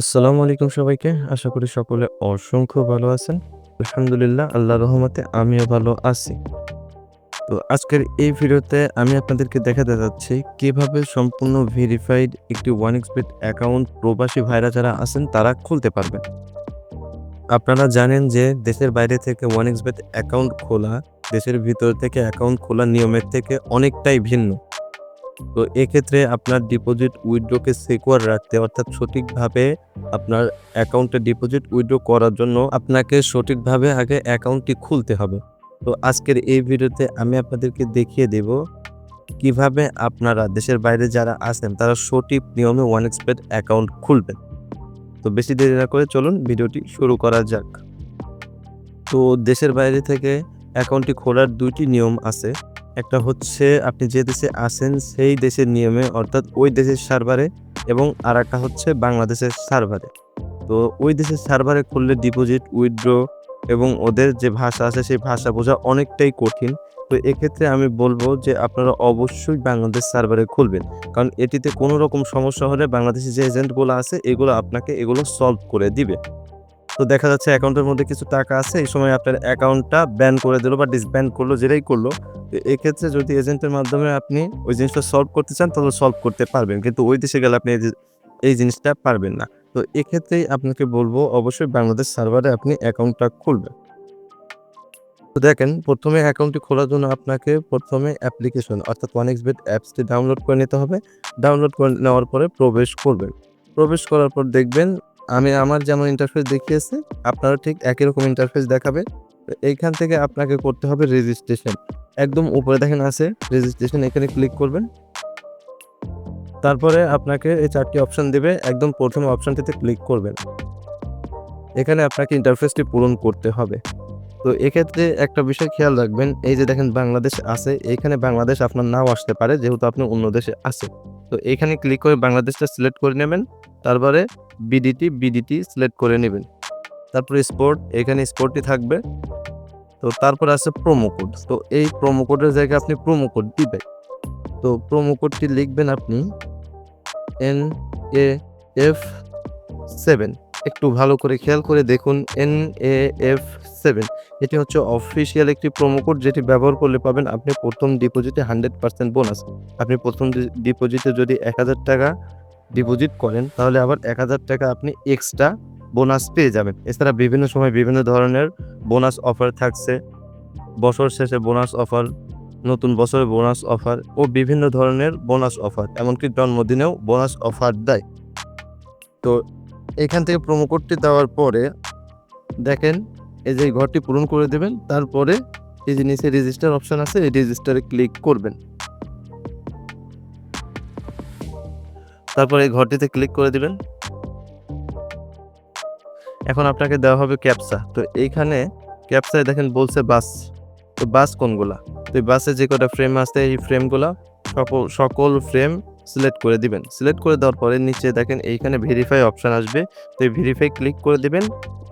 আসসালামু আলাইকুম সবাইকে। আশা করি সকলে অসংখ্য ভালো আছেন। আলহামদুলিল্লাহ আল্লাহর রহমতে আমিও ভালো আছি। তো আজকের এই ভিডিওতে আমি আপনাদেরকে দেখাতে যাচ্ছি কিভাবে সম্পূর্ণ ভেরিফাইড একটি ওয়ানএক্সবেট অ্যাকাউন্ট প্রবাসী ভাইরা যারা আছেন তারা খুলতে পারবেন। আপনারা জানেন যে দেশের বাইরে থেকে ওয়ানএক্সবেট অ্যাকাউন্ট খোলা, দেশের ভিতর থেকে অ্যাকাউন্ট খোলার নিয়মের থেকে অনেকটাই ভিন্ন। তো এক্ষেত্রে আপনার ডিপোজিট উইথড্রকে সিকিউর রাখতে অর্থাৎ সঠিকভাবে আপনার অ্যাকাউন্টে ডিপোজিট উইথড্র করার জন্য আপনাকে সঠিকভাবে আগে অ্যাকাউন্টটি খুলতে হবে। তো আজকের এই ভিডিওতে আমি আপনাদেরকে দেখিয়ে দেব কিভাবে আপনারা দেশের বাইরে যারা আছেন তারা সঠিক নিয়মে ওয়ানএক্সবেট অ্যাকাউন্ট খুলবেন। তো বেশি দেরি না করে চলুন ভিডিওটি শুরু করা যাক। তো দেশের বাইরে থেকে অ্যাকাউন্টটি খোলার ২টি নিয়ম আছে। একটা হচ্ছে আপনি যে দেশে আছেন সেই দেশের নিয়মে অর্থাৎ ওই দেশের সার্ভারে এবং আরেকটা হচ্ছে বাংলাদেশের সার্ভারে। তো ওই দেশের সার্ভারে খুললে ডিপোজিট, উইথড্র এবং ওদের যে ভাষা আছে সেই ভাষা বোঝা অনেকটাই কঠিন। তো এক্ষেত্রে আমি বলব যে আপনারা অবশ্যই বাংলাদেশ সার্ভারে খুলবেন। কারণ এটিতে কোনো রকম সমস্যা হলে বাংলাদেশি যে এজেন্টগুলো আছে এগুলো আপনাকে এগুলো সলভ করে দিবে। তো দেখা যাচ্ছে অ্যাকাউন্টের মধ্যে কিছু টাকা আছে, এই সময় আপনার অ্যাকাউন্টটা ব্যান করে দিল বা ডিসব্যান্ড করলো, যেটাই করলো। তো এক্ষেত্রে যদি এজেন্টের মাধ্যমে আপনি ওই জিনিসটা সলভ করতে চান তাহলে সলভ করতে পারবেন। কিন্তু ওই দেশে গেলে আপনি এই জিনিসটা পারবেন না। তো এক্ষেত্রেই আপনাকে বলব অবশ্যই বাংলাদেশ সার্ভারে আপনি অ্যাকাউন্টটা খুলবেন। তো দেখেন ১ম এ অ্যাকাউন্টটি খোলার জন্য আপনাকে ১ম এ অ্যাপ্লিকেশন অর্থাৎ ওয়ানএক্সবেট অ্যাপসটি ডাউনলোড করে নিতে হবে। ডাউনলোড করে নেওয়ার পরে প্রবেশ করবেন। প্রবেশ করার পর দেখবেন আমি আমার যেমন ইন্টারফেস দেখিয়েছি আপনারও ঠিক একই রকম ইন্টারফেস দেখাবে। তো এইখান থেকে আপনাকে করতে হবে রেজিস্ট্রেশন। একদম উপরে দেখেন আছে রেজিস্ট্রেশন, এখানে ক্লিক করবেন। তারপরে আপনাকে এই ৪ টি অপশন দিবে। একদম ১ম অপশনটিতে ক্লিক করবেন। এখানে আপনাকে ইন্টারফেসটি পূরণ করতে হবে। তো এক্ষেত্রে একটা বিষয় খেয়াল রাখবেন, এই যে দেখেন বাংলাদেশ আছে, এইখানে বাংলাদেশ আপনার নাও আসতে পারে যেহেতু আপনি অন্য দেশে আছেন। তো এইখানে ক্লিক করে বাংলাদেশটা সিলেক্ট করে নেবেন। তারপরে বিডিটি সিলেক্ট করে নেবেন। তারপরে স্পোর্ট, এখানে স্পোর্টই থাকবে। তো তারপরে আছে প্রোমো কোড। তো এই প্রোমো কোডের জায়গায় আপনি প্রোমো কোড দিবেন। তো প্রোমো কোডটি লিখবেন আপনি NAF7। একটু ভালো করে খেয়াল করে দেখুন NAF7 এটি হচ্ছে অফিসিয়াল একটি প্রোমো কোড যেটি ব্যবহার করলে পাবেন আপনি প্রথম ডিপোজিটে 100% বোনাস। আপনি প্রথম ডিপোজিটে যদি ৳১,০০০ ডিপোজিট করেন তাহলে আবার ৳১,০০০ আপনি এক্সট্রা বোনাস পেয়ে যাবেন। এছাড়া বিভিন্ন সময় বিভিন্ন ধরনের বোনাস অফার থাকছে। বছর শেষে বোনাস অফার, নতুন বছরে বোনাস অফার ও বিভিন্ন ধরনের বোনাস অফার, এমনকি জন্মদিনেও বোনাস অফার দেয়। তো এখান থেকে প্রোমো কোডটি দেওয়ার পরে দেখেন এই যে ঘরটি পূরণ করে দেবেন। তারপরে এই যে নিচে রেজিস্টার অপশন আছে, এই রেজিস্টারে ক্লিক করবেন। তারপরে এই ঘরটিতে ক্লিক করে দিবেন। এখন আপনাকে দেওয়া হবে ক্যাপচা। তো এইখানে ক্যাপচায় দেখেন বলছে বাস। তো বাস কোনগুলা? তো এই বাসে যে কটা ফ্রেম আছে এই ফ্রেমগুলা সকল ফ্রেম সিলেক্ট করে দিবেন। সিলেক্ট করে দেওয়ার পরে নিচে দেখেন এইখানে ভেরিফাই অপশন আসবে। তো এই ভেরিফাই ক্লিক করে দিবেন।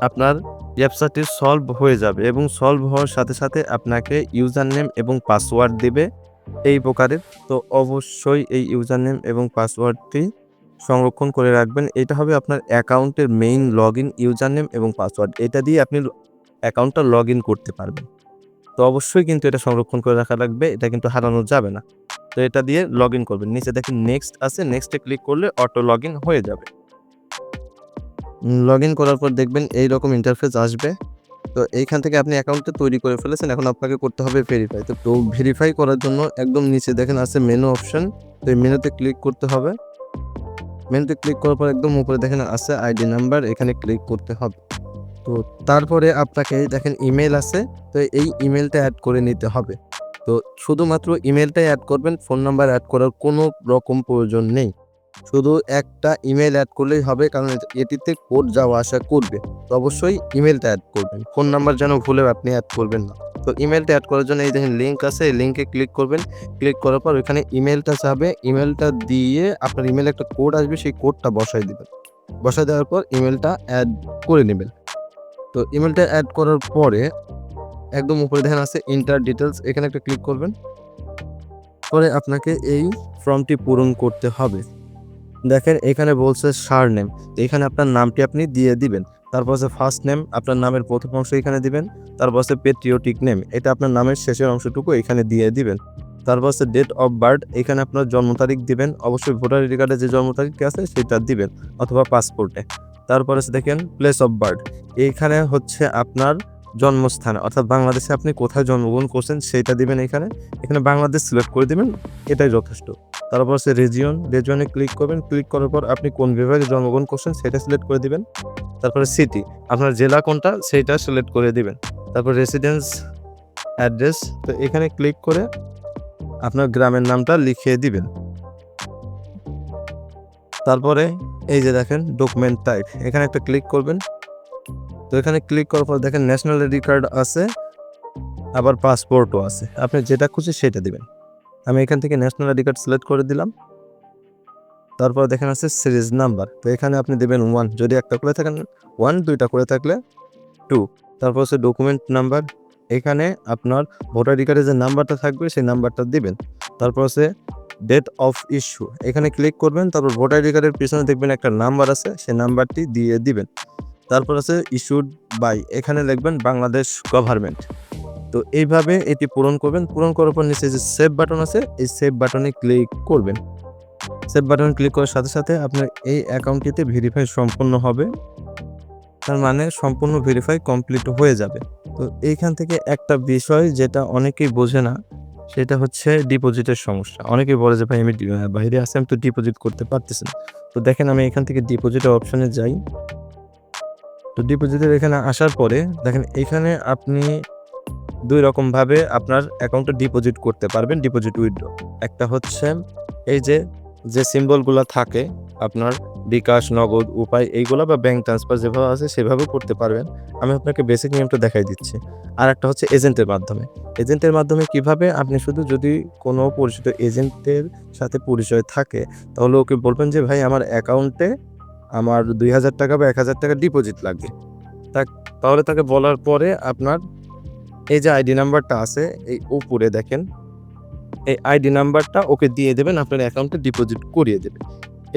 আপনার ক্যাপচাটি সলভ হয়ে যাবে এবং সলভ হওয়ার সাথে, সাথে আপনাকে ইউজার নেম এবং পাসওয়ার্ড দিবে এই প্রকারের। তো অবশ্যই এই ইউজার নেম এবং পাসওয়ার্ডটি সংরক্ষণ করে রাখবেন। এটা হবে আপনার অ্যাকাউন্টের মেইন লগইন ইউজার নেম এবং পাসওয়ার্ড। এটা দিয়ে আপনি অ্যাকাউন্টটা লগইন করতে পারবেন। তো অবশ্যই কিন্তু এটা সংরক্ষণ করে রাখা লাগবে। এটা কিন্তু হারানো যাবে না। তো এটা দিয়ে লগইন করবেন। নিচে দেখেন নেক্সট আছে, নেক্সটে ক্লিক করলে অটো লগইন হয়ে যাবে। লগইন করার পর দেখবেন এইরকম ইন্টারফেস আসবে। তো এইখান থেকে আপনি অ্যাকাউন্টটা তৈরি করে ফেলেছেন। এখন আপনাকে করতে হবে ভেরিফাই। তো ভেরিফাই করার জন্য একদম নিচে দেখেন আছে মেনু অপশন। তো এই মেনুতে ক্লিক করতে হবে। মেনুতে ক্লিক করার পর একদম উপরে দেখেন আছে আইডি নাম্বার, এখানে ক্লিক করতে হবে। তো তারপরে আপনাকে দেখেন ইমেইল আছে। তো এই ইমেইলটা অ্যাড করে নিতে হবে। তো শুধুমাত্র ইমেইলটাই অ্যাড করবেন, ফোন নাম্বার অ্যাড করার কোনো রকম প্রয়োজন নেই। শুধু একটা ইমেইল অ্যাড করলেই হবে, কারণ এটিতে কোড যাওয়া আসা করবে। তো অবশ্যই ইমেইলটা অ্যাড করবেন। ফোন নাম্বার যেন ভুলেও আপনি অ্যাড করবেন না। তো ইমেইলটা অ্যাড করার জন্য এই দেখেন লিঙ্ক আছে, এই লিঙ্কে ক্লিক করবেন। ক্লিক করার পর ওখানে ইমেইলটা চাবে। ইমেইলটা দিয়ে আপনার ইমেইলে একটা কোড আসবে, সেই কোডটা বসায় দিবেন। বসায় দেওয়ার পর ইমেইলটা অ্যাড করে নিবেন। তো ইমেইলটা অ্যাড করার পরে একদম উপরে দেখেন আছে এন্টার ডিটেইলস, এখানে একটা ক্লিক করবেন। পরে আপনাকে এই ফর্মটি পূরণ করতে হবে। দেখেন এখানে বলছে সারনেম, এখানে আপনার নামটি আপনি দিয়ে দিবেন। তারপর হচ্ছে ফার্স্ট নেম, আপনার নামের প্রথম অংশ এখানে দিবেন। তারপর হচ্ছে পেট্রিয়টিক নেম, এটা আপনার নামের শেষের অংশটুকু এখানে দিয়ে দিবেন। তারপর হচ্ছে ডেট অফ বার্থ, এখানে আপনার জন্ম তারিখ দিবেন, অবশ্যই ভোটার আইডি কার্ডে যে জন্ম তারিখটি আছে সেটা দিবেন অথবা পাসপোর্টে। তারপর হচ্ছে দেখেন প্লেস অফ বার্থ, এইখানে হচ্ছে আপনার জন্মস্থান, অর্থাৎ বাংলাদেশে আপনি কোথায় জন্মগ্রহণ করছেন সেটা দিবেন। এখানে বাংলাদেশ সিলেক্ট করে দিবেন, এটাই যথেষ্ট। তারপর হচ্ছে রিজিয়নে ক্লিক করবেন, ক্লিক করার পর আপনি কোন বিভাগে জন্মগ্রহণ করছেন সেটা সিলেক্ট করে দিবেন। তারপরে সিটি, আপনার জেলা কোনটা সেইটা সিলেক্ট করে দিবেন। তারপর রেসিডেন্স অ্যাড্রেস, তো এখানে ক্লিক করে আপনার গ্রামের নামটা লিখিয়ে দিবেন। তারপরে এই যে দেখেন ডকুমেন্ট টাইপ, এখানে একটা ক্লিক করবেন। তো এখানে ক্লিক করার পর দেখেন ন্যাশনাল আইডি কার্ড আছে, আবার পাসপোর্টও আছে, আপনি যেটা খুশি সেটা দিবেন। আমি এখান থেকে ন্যাশনাল আইডি কার্ড সিলেক্ট করে দিলাম। তারপর দেখেন আছে সিরিজ নাম্বার, তো এখানে আপনি দেবেন 1, যদি একটা করে থাকেন 1, দুইটা করে থাকলে 2। তারপর হচ্ছে ডকুমেন্ট নাম্বার, এখানে আপনার ভোটার আইডি কার্ডে যে নাম্বারটা থাকবে সেই নাম্বারটা দিবেন। তারপর হচ্ছে ডেট অফ ইস্যু, এখানে ক্লিক করবেন। তারপর ভোটার আইডি কার্ডের পিছনে দেখবেন একটা নাম্বার আছে, সেই নাম্বারটি দিয়ে দিবেন। তারপর আছে ইস্যুড বাই, এখানে লিখবেন বাংলাদেশ গভর্নমেন্ট। তো এইভাবে এটি পূরণ করবেন। পূরণ করার পর নিচে যে সেভ বাটন আছে, এই সেভ বাটনে ক্লিক করবেন। সেভ বাটনে ক্লিক করার সাথে সাথে আপনার এই অ্যাকাউন্টটিতে ভেরিফাই সম্পূর্ণ হবে, তার মানে সম্পূর্ণ ভেরিফাই কমপ্লিট হয়ে যাবে। তো এইখান থেকে একটা বিষয় যেটা অনেকেই বোঝে না, সেটা হচ্ছে ডিপোজিটের সমস্যা। অনেকেই বলে যে ভাই আমি বাইরে আছি, আমি তো ডিপোজিট করতে পারতেছি না। তো দেখেন আমি এখান থেকে ডিপোজিটের অপশনে যাই। তো ডিপোজিটের এখানে আসার পরে দেখেন এখানে আপনি 2 রকমভাবে আপনার অ্যাকাউন্টে ডিপোজিট করতে পারবেন, ডিপোজিট উইথড্র। একটা হচ্ছে এই যে সিম্বলগুলো থাকে আপনার বিকাশ, নগদ, উপায় এইগুলা বা ব্যাংক ট্রান্সফার যেভাবে আছে সেভাবেও করতে পারবেন। আমি আপনাকে বেসিক নিয়মটা দেখাই দিচ্ছি। আর একটা হচ্ছে এজেন্টের মাধ্যমে। এজেন্টের মাধ্যমে কিভাবে, আপনি শুধু যদি কোনো পরিচিত এজেন্টের সাথে পরিচয় থাকে তাহলে ওকে বলবেন যে ভাই আমার অ্যাকাউন্টে আমার 2000 টাকা বা 1000 টাকা ডিপোজিট লাগবে। তাহলে তাকে বলার পরে আপনার এই যে আইডি নাম্বারটা আছে এই উপরে দেখেন, এই আইডি নাম্বারটা ওকে দিয়ে দেবেন, আপনার অ্যাকাউন্টে ডিপোজিট করিয়ে দেবে।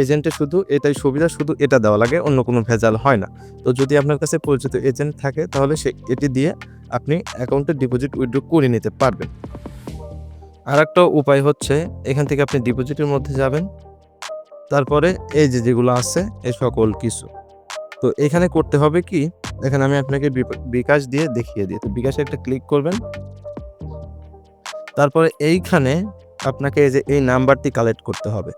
এজেন্টের শুধু এটাই সুবিধা, শুধু এটা দেওয়া লাগে, অন্য কোনো ভেজাল হয় না। তো যদি আপনার কাছে পরিচিত এজেন্ট থাকে তাহলে এটি দিয়ে আপনি অ্যাকাউন্টে ডিপোজিট উইথড্র করে নিতে পারবেন। আরেকটা উপায় হচ্ছে এখান থেকে আপনি ডিপোজিটের মধ্যে যাবেন, তারপরে এই যেগুলো আছে এই সকল কিছু। তো এখানে করতে হবে কি, দেখেন আমি আপনাকে বিকাশ দিয়ে দেখিয়ে দিই। তো বিকাশে একটা ক্লিক করবেন। তারপরে এইখানে আপনাকে এই নাম্বারটি কালেক্ট করতে হবে।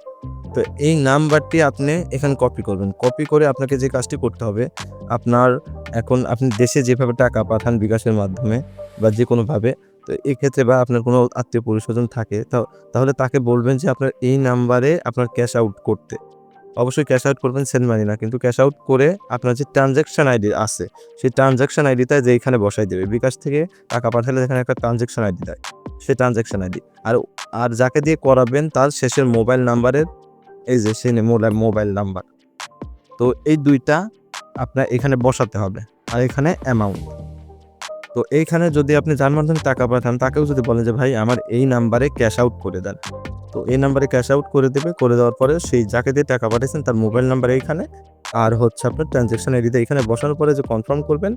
তো এই নাম্বারটি আপনি এখানে কপি করবেন। কপি করে আপনাকে যে কাজটি করতে হবে, আপনার এখন আপনি দেশে যেভাবে টাকা পাঠান বিকাশের মাধ্যমে বা যেকোনোভাবে, তো এক্ষেত্রে বা আপনার কোনো আত্মীয় পরিস্বজন থাকে তাহলে তাকে বলবেন যে আপনার এই নাম্বারে আপনার ক্যাশ আউট করতে। অবশ্যই ক্যাশ আউট করবেন, সেন্ড মানি না। কিন্তু ক্যাশ আউট করে আপনার যে ট্রানজ্যাকশন আইডি আছে সেই ট্রানজ্যাকশন আইডিটা এইখানে বসাই দেবে। বিকাশ থেকে টাকা পাঠালে এখানে একটা ট্রানজ্যাকশন আইডি দেয়, সেই ট্রানজ্যাকশন আইডি। আর যাকে দিয়ে করাবেন তার শেষের মোবাইল নাম্বারের এই যে সেই মোবাইল নাম্বার। তো এই 2টা আপনার এখানে বসাতে হবে। আর এখানে অ্যামাউন্ট। তো এইখানে যদি আপনি যার মাধ্যমে টাকা পাঠান তাকেও যদি বলেন যে ভাই আমার এই নাম্বারে ক্যাশ আউট করে দেন, তো এই নাম্বারে ক্যাশ আউট করে দেবে। করে দেওয়ার পরে সেই যাকে দিয়ে টাকা পাঠিয়েছেন তার মোবাইল নাম্বার এইখানে, আর হচ্ছে আপনার ট্রানজ্যাকশন আইডিটা এখানে বসানোর পরে যে কনফার্ম করবেন,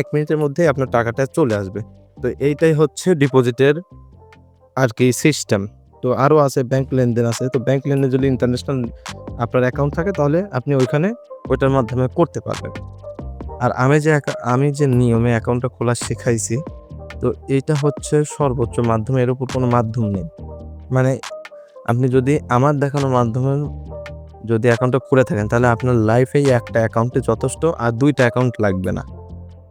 1 মিনিটের মধ্যেই আপনার টাকাটা চলে আসবে। তো এইটাই হচ্ছে ডিপোজিটের আর কি সিস্টেম। তো আরও আছে ব্যাংক লেনদেন আছে। তো ব্যাংক লেনদেন যদি ইন্টারন্যাশনাল আপনার অ্যাকাউন্ট থাকে তাহলে আপনি ওইটার মাধ্যমে করতে পারবেন। আর আমি যে নিয়মে অ্যাকাউন্টটা খোলা শিখাইছি, তো এইটা হচ্ছে সর্বোচ্চ মাধ্যম, এর উপর কোনো মাধ্যম নেই। মানে আপনি যদি আমার দেখানো মাধ্যমে যদি অ্যাকাউন্টটা খুলে থাকেন তাহলে আপনার লাইফেই একটা অ্যাকাউন্টে যথেষ্ট, আর 2টা অ্যাকাউন্ট লাগবে না।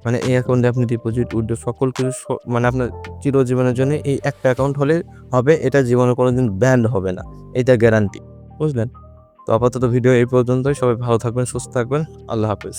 মানে এই অ্যাকাউন্টে আপনি ডিপোজিট, উইথড্র সকল কিছু মানে আপনার চিরজীবনের জন্য এই একটা অ্যাকাউন্ট হলে হবে। এটা জীবনে কোনোদিন ব্যান্ড হবে না, এটা গ্যারান্টি। বুঝলেন? তো আপাতত ভিডিও এই পর্যন্তই। সবাই ভালো থাকবেন, সুস্থ থাকবেন। আল্লাহ হাফেজ।